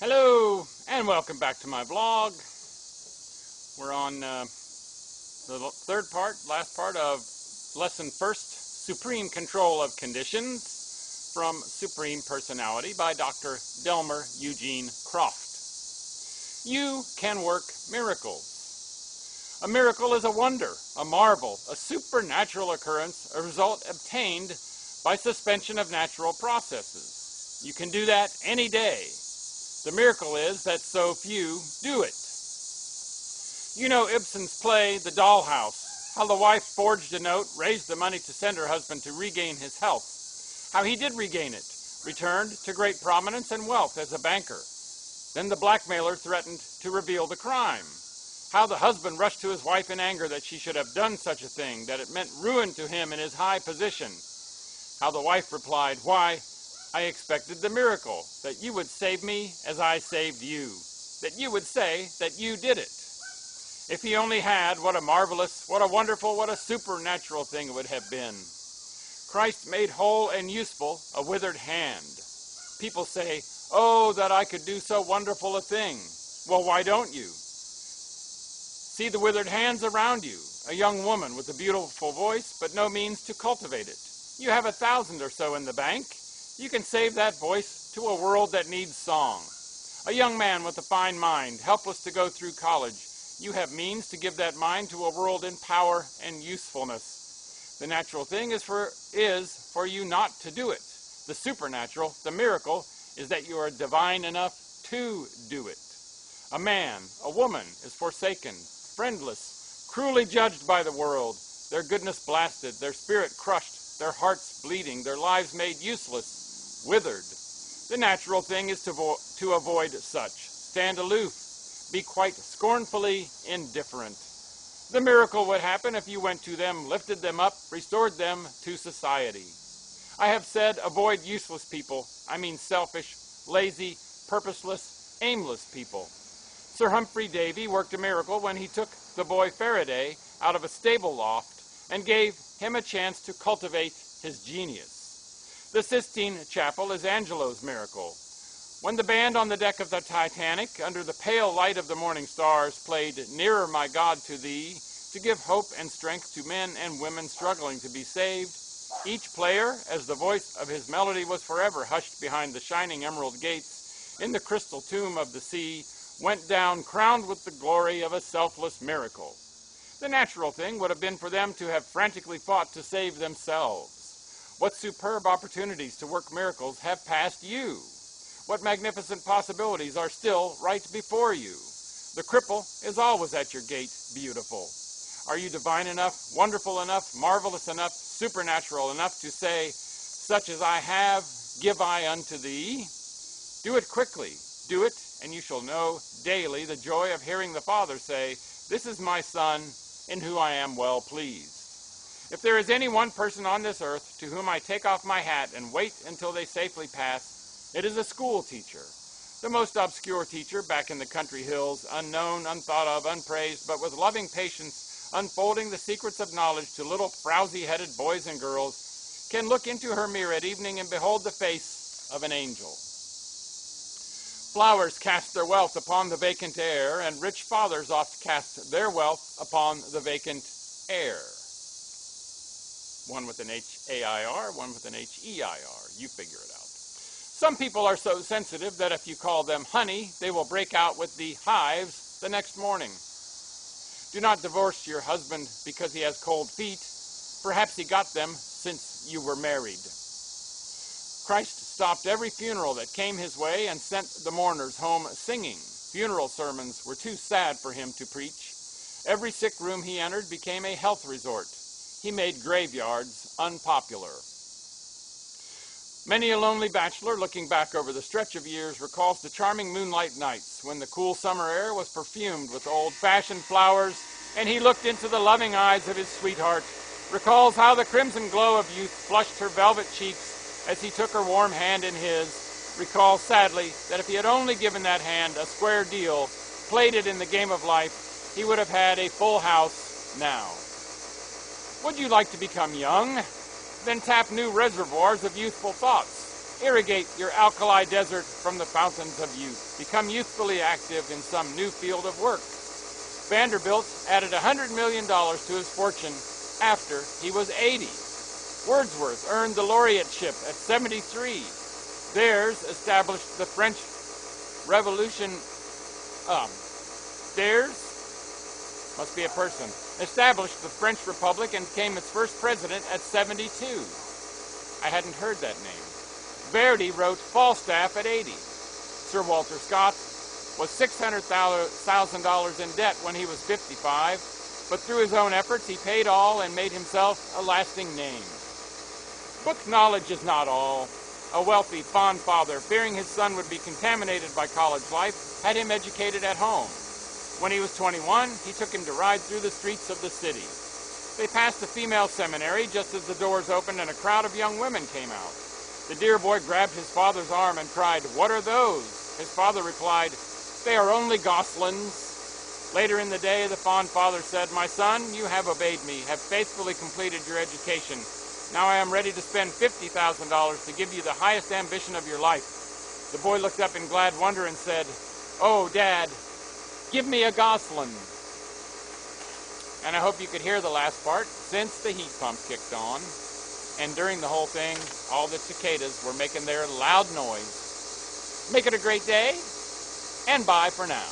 Hello and welcome back to my vlog. We're on the last part of lesson first, Supreme Control of Conditions from Supreme Personality by Dr. DELMER Eugene CROFT. You can work miracles. A miracle is a wonder, a marvel, a supernatural occurrence, a result obtained by suspension of natural processes. You can do that any day. The miracle is that so few do it. You know Ibsen's play, The Dollhouse, how the wife forged a note, raised the money to send her husband to regain his health. How he did regain it, returned to great prominence and wealth as a banker. Then the blackmailer threatened to reveal the crime. How the husband rushed to his wife in anger that she should have done such a thing, that it meant ruin to him in his high position. How the wife replied, "Why, I expected the miracle, that you would save me as I saved you, that you would say that you did it." If he only had, what a marvelous, what a wonderful, what a supernatural thing it would have been. Christ made whole and useful a withered hand. People say, "Oh, that I could do so wonderful a thing." Well, why don't you? See the withered hands around you, a young woman with a beautiful voice, but no means to cultivate it. You have 1,000 or so in the bank. You can save that voice to a world that needs song. A young man with a fine mind, helpless to go through college. You have means to give that mind to a world in power and usefulness. The natural thing is for you not to do it. The supernatural, the miracle, is that you are divine enough to do it. A man, a woman is forsaken, friendless, cruelly judged by the world, their goodness blasted, their spirit crushed, their hearts bleeding, their lives made useless, withered. The natural thing is to avoid such. Stand aloof. Be quite scornfully indifferent. The miracle would happen if you went to them, lifted them up, restored them to society. I have said avoid useless people. I mean selfish, lazy, purposeless, aimless people. Sir Humphrey Davy worked a miracle when he took the boy Faraday out of a stable loft and gave him a chance to cultivate his genius. The Sistine Chapel is Angelo's miracle. When the band on the deck of the Titanic, under the pale light of the morning stars, played "Nearer, My God, to Thee," to give hope and strength to men and women struggling to be saved, each player, as the voice of his melody was forever hushed behind the shining emerald gates in the crystal tomb of the sea, went down crowned with the glory of a selfless miracle. The natural thing would have been for them to have frantically fought to save themselves. What superb opportunities to work miracles have passed you? What magnificent possibilities are still right before you? The cripple is always at your gate, beautiful. Are you divine enough, wonderful enough, marvelous enough, supernatural enough to say, "Such as I have, give I unto thee"? Do it quickly. Do it, and you shall know daily the joy of hearing the Father say, "This is my Son, in whom I am well pleased." If there is any one person on this earth to whom I take off my hat and wait until they safely pass, it is a school teacher. The most obscure teacher back in the country hills, unknown, unthought of, unpraised, but with loving patience, unfolding the secrets of knowledge to little frowsy-headed boys and girls, can look into her mirror at evening and behold the face of an angel. Flowers cast their wealth upon the vacant air, and rich fathers oft cast their wealth upon the vacant air. One with an H-A-I-R, one with an H-E-I-R. You figure it out. Some people are so sensitive that if you call them honey, they will break out with the hives the next morning. Do not divorce your husband because he has cold feet. Perhaps he got them since you were married. Christ stopped every funeral that came his way and sent the mourners home singing. Funeral sermons were too sad for him to preach. Every sick room he entered became a health resort. He made graveyards unpopular. Many a lonely bachelor looking back over the stretch of years recalls the charming moonlight nights when the cool summer air was perfumed with old-fashioned flowers and he looked into the loving eyes of his sweetheart, recalls how the crimson glow of youth flushed her velvet cheeks as he took her warm hand in his, recalls sadly that if he had only given that hand a square deal, played it in the game of life, he would have had a full house now. Would you like to become young? Then tap new reservoirs of youthful thoughts. Irrigate your alkali desert from the fountains of youth. Become youthfully active in some new field of work. Vanderbilt added $100 million to his fortune after he was 80. Wordsworth earned the laureateship at 73. Theirs established the French Revolution. Theirs must be a person. Established the French Republic and became its first president at 72. I hadn't heard that name. Verdi wrote Falstaff at 80. Sir Walter Scott was $600,000 in debt when he was 55, but through his own efforts he paid all and made himself a lasting name. Book knowledge is not all. A wealthy, fond father, fearing his son would be contaminated by college life, had him educated at home. When he was 21, he took him to ride through the streets of the city. They passed a female seminary just as the doors opened and a crowd of young women came out. The dear boy grabbed his father's arm and cried, "What are those?" His father replied, "They are only goslings." Later in the day, the fond father said, "My son, you have obeyed me, have faithfully completed your education. Now I am ready to spend $50,000 to give you the highest ambition of your life." The boy looked up in glad wonder and said, "Oh, Dad, give me a gosling." And I hope you could hear the last part, since the heat pump kicked on. And during the whole thing, all the cicadas were making their loud noise. Make it a great day, and bye for now.